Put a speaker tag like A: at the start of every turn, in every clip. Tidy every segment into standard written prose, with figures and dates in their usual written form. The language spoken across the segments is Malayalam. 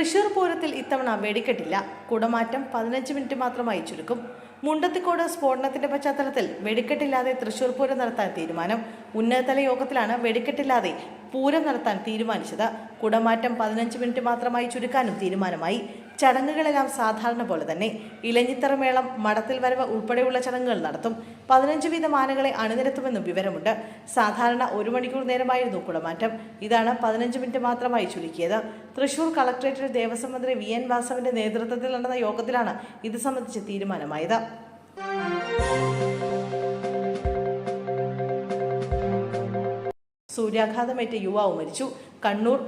A: തൃശൂർ പൂരത്തിൽ ഇത്തവണ വെടിക്കെട്ടില്ല. കുടമാറ്റം 15 മിനിറ്റ് മാത്രമായി ചുരുക്കും. മുണ്ടത്തിക്കോട് സ്ഫോടനത്തിന്റെ പശ്ചാത്തലത്തിൽ വെടിക്കെട്ടില്ലാതെ തൃശൂർ പൂരം നടത്താൻ തീരുമാനം. ഉന്നതതല യോഗത്തിലാണ് വെടിക്കെട്ടില്ലാതെ പൂരം നടത്താൻ തീരുമാനിച്ചത്. കുടമാറ്റം 15 മിനിറ്റ് മാത്രമായി ചുരുക്കാനും തീരുമാനമായി. ചടങ്ങുകളെല്ലാം സാധാരണ പോലെ തന്നെ. ഇലഞ്ഞിത്തറമേളം, മടത്തിൽ വരവ് ഉൾപ്പെടെയുള്ള ചടങ്ങുകൾ നടത്തും. 15 വീതം ആനകളെ അണിനിരത്തുമെന്നും വിവരമുണ്ട്. സാധാരണ 1 മണിക്കൂർ നേരമായിരുന്നു കുടമാറ്റം. ഇതാണ് 15 മിനിറ്റ് മാത്രമായി ചുരുക്കിയത്. തൃശൂർ കളക്ടറേറ്റിൽ ദേവസ്വം മന്ത്രി VN വാസവന്റെ നേതൃത്വത്തിൽ നടന്ന യോഗത്തിലാണ് ഇത് സംബന്ധിച്ച് തീരുമാനമായത്. സൂര്യാഘാതമേറ്റ് യുവാവ് മരിച്ചു. കണ്ണൂർ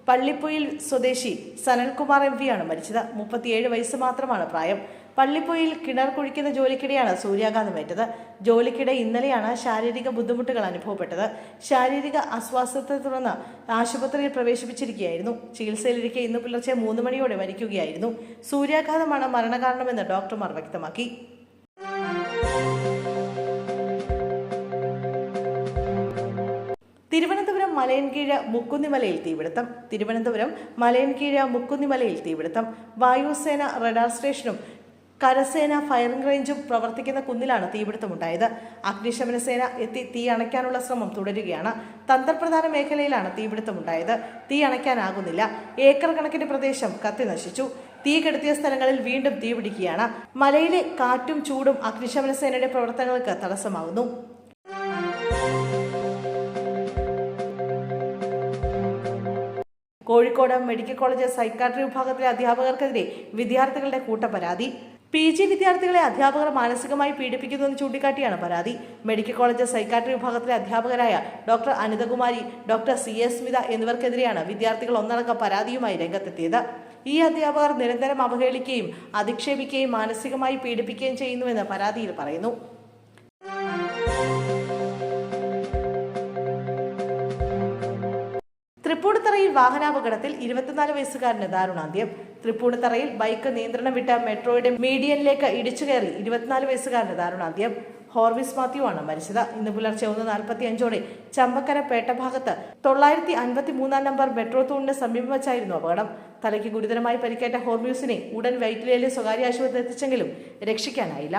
A: പള്ളിപ്പൊയിൽ സ്വദേശി സനൽകുമാർ MV ആണ് മരിച്ചത്. 37 വയസ്സ് മാത്രമാണ് പ്രായം. പള്ളിപ്പൊയിൽ കിണർ കുഴിക്കുന്ന ജോലിക്കിടെയാണ് സൂര്യാഘാതമേറ്റത്. ജോലിക്കിടെ ഇന്നലെയാണ് ശാരീരിക ബുദ്ധിമുട്ടുകൾ അനുഭവപ്പെട്ടത്. ശാരീരിക അസ്വാസ്ഥ്യത്തെ തുടർന്ന് ആശുപത്രിയിൽ പ്രവേശിപ്പിച്ചിരിക്കുകയായിരുന്നു. ചികിത്സയിലിരിക്കെ ഇന്ന് പുലർച്ചെ 3 മണിയോടെ മരിക്കുകയായിരുന്നു. സൂര്യാഘാതമാണ് മരണകാരണമെന്ന് ഡോക്ടർമാർ വ്യക്തമാക്കി. തിരുവനന്തപുരം മലയൻകീഴ് മുക്കുന്നിമലയിൽ തീപിടുത്തം. തിരുവനന്തപുരം മലയൻകീഴ് മുക്കുന്നിമലയിൽ തീപിടുത്തം. വായുസേന റഡാർ സ്റ്റേഷനും കരസേന ഫയറിംഗ് റേഞ്ചും പ്രവർത്തിക്കുന്ന കുന്നിലാണ് തീപിടുത്തമുണ്ടായത്. അഗ്നിശമന സേന എത്തി തീ അണയ്ക്കാനുള്ള ശ്രമം തുടരുകയാണ്. തന്ത്രപ്രധാന മേഖലയിലാണ് തീപിടുത്തമുണ്ടായത്. തീ അണയ്ക്കാനാകുന്നില്ല. ഏക്കർ കണക്കിന് പ്രദേശം കത്തി നശിച്ചു. തീ കെടുത്തിയ സ്ഥലങ്ങളിൽ വീണ്ടും തീപിടിക്കുകയാണ്. മലയിലെ കാറ്റും ചൂടും അഗ്നിശമന സേനയുടെ പ്രവർത്തനങ്ങൾക്ക് തടസ്സമാകുന്നു. കോഴിക്കോട് മെഡിക്കൽ കോളേജ് സൈക്കാട്രി വിഭാഗത്തിലെ അധ്യാപകർക്കെതിരെ വിദ്യാർത്ഥികളുടെ കൂട്ടപരാതി. PG വിദ്യാർത്ഥികളെ അധ്യാപകർ മാനസികമായി പീഡിപ്പിക്കുന്നുവെന്ന് ചൂണ്ടിക്കാട്ടിയാണ് പരാതി. മെഡിക്കൽ കോളേജ് സൈക്കാട്രി വിഭാഗത്തിലെ അധ്യാപകരായ doctor Anithakumari, doctor CS Smitha എന്നിവർക്കെതിരെയാണ് വിദ്യാർത്ഥികൾ ഒന്നടങ്കം പരാതിയുമായി രംഗത്തെത്തിയത്. ഈ അധ്യാപകർ നിരന്തരം അവഹേളിക്കുകയും അധിക്ഷേപിക്കുകയും മാനസികമായി പീഡിപ്പിക്കുകയും ചെയ്യുന്നുവെന്ന് പരാതിയിൽ പറയുന്നു. തൃപ്പൂണിത്തറയിൽ വാഹനാപകടത്തിൽ 24 വയസ്സുകാരന് ദാരുണാന്ത്യം. തൃപ്പൂണിത്തറയിൽ ബൈക്ക് നിയന്ത്രണം വിട്ട മെട്രോയുടെ മീഡിയനിലേക്ക് ഇടിച്ചു കയറി 24 വയസ്സുകാരന് ദാരുണാന്ത്യം. ഹോർവിസ് മാത്യു ആണ് മരിച്ചത്. ഇന്ന് പുലർച്ചെ 1:45 ചമ്പക്കര പേട്ട ഭാഗത്ത് 953 നമ്പർ മെട്രോ തൂണിന് സമീപം വച്ചായിരുന്നു അപകടം. തലയ്ക്ക് ഗുരുതരമായി പരിക്കേറ്റ ഹോർമ്യൂസിനെ ഉടൻ വൈറ്റിലയിലെ സ്വകാര്യ ആശുപത്രിയിൽ എത്തിച്ചെങ്കിലും രക്ഷിക്കാനായില്ല.